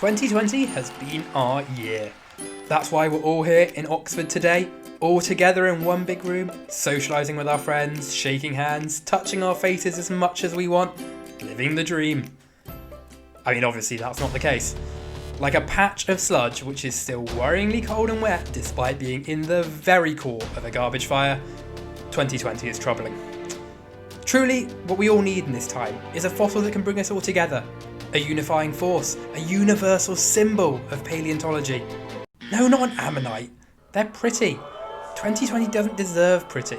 2020 has been our year. That's why we're all here in Oxford today, all together in one big room, socialising with our friends, shaking hands, touching our faces as much as we want, living the dream. I mean, obviously that's not the case. Like a patch of sludge which is still worryingly cold and wet despite being in the very core of a garbage fire, 2020 is troubling. Truly, what we all need in this time is a fossil that can bring us all together. A unifying force, a universal symbol of paleontology. No, not an ammonite. They're pretty. 2020 doesn't deserve pretty.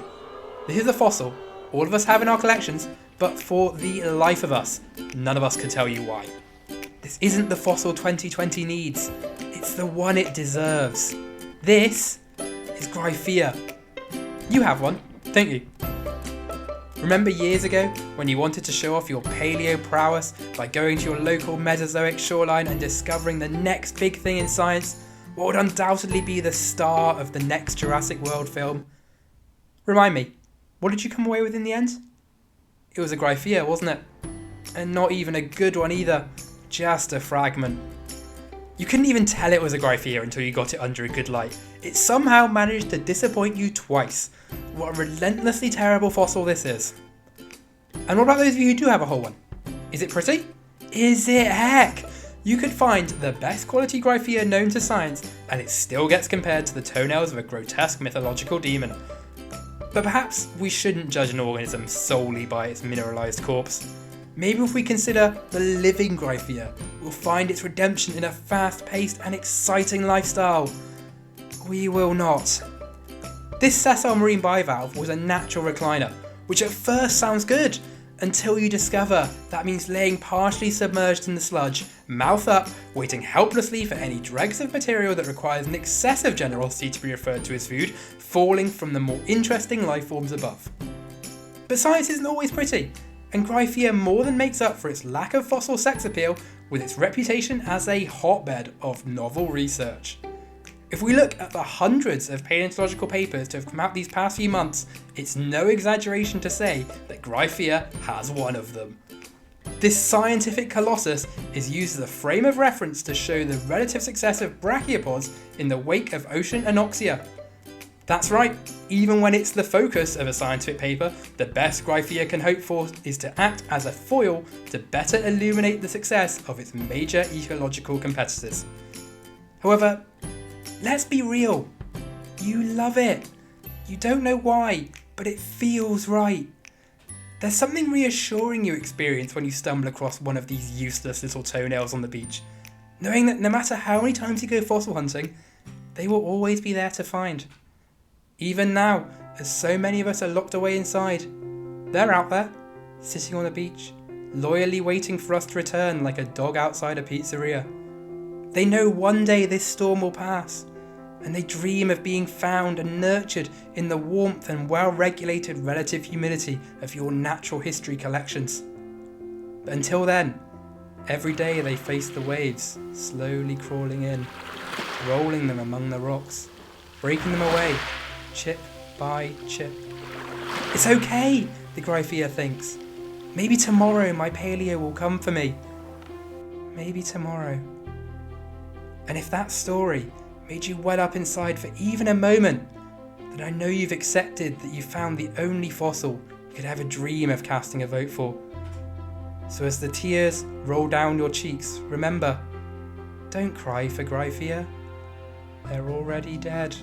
This is a fossil all of us have in our collections, but for the life of us, none of us can tell you why. This isn't the fossil 2020 needs. It's the one it deserves. This is Gryphea. You have one, don't you? Remember years ago when you wanted to show off your paleo prowess by going to your local Mesozoic shoreline and discovering the next big thing in science, what would undoubtedly be the star of the next Jurassic World film? Remind me, what did you come away with in the end? It was a Gryphea, wasn't it? And not even a good one either, just a fragment. You couldn't even tell it was a Gryphea until you got it under a good light. It somehow managed to disappoint you twice. What a relentlessly terrible fossil this is. And what about those of you who do have a whole one? Is it pretty? Is it heck? You could find the best quality Gryphea known to science and it still gets compared to the toenails of a grotesque mythological demon. But perhaps we shouldn't judge an organism solely by its mineralised corpse. Maybe if we consider the living Gryphea, we'll find its redemption in a fast-paced and exciting lifestyle. We will not. This sessile marine bivalve was a natural recliner, which at first sounds good, until you discover that means laying partially submerged in the sludge, mouth up, waiting helplessly for any dregs of material that requires an excessive generosity to be referred to as food, falling from the more interesting life forms above. But science isn't always pretty, and Gryphea more than makes up for its lack of fossil sex appeal with its reputation as a hotbed of novel research. If we look at the hundreds of paleontological papers to have come out these past few months, it's no exaggeration to say that Gryphea has one of them. This scientific colossus is used as a frame of reference to show the relative success of brachiopods in the wake of ocean anoxia. That's right, even when it's the focus of a scientific paper, the best Gryphea can hope for is to act as a foil to better illuminate the success of its major ecological competitors. However, let's be real. You love it. You don't know why, but it feels right. There's something reassuring you experience when you stumble across one of these useless little toenails on the beach, knowing that no matter how many times you go fossil hunting, they will always be there to find. Even now, as so many of us are locked away inside, they're out there, sitting on the beach, loyally waiting for us to return like a dog outside a pizzeria. They know one day this storm will pass, and they dream of being found and nurtured in the warmth and well-regulated relative humidity of your natural history collections. But until then, every day they face the waves, slowly crawling in, rolling them among the rocks, breaking them away, chip by chip. It's okay, the Gryphea thinks. Maybe tomorrow my paleo will come for me. Maybe tomorrow. And if that story made you well up inside for even a moment, then I know you've accepted that you found the only fossil you could ever dream of casting a vote for. So as the tears roll down your cheeks, remember, don't cry for Gryphea. They're already dead.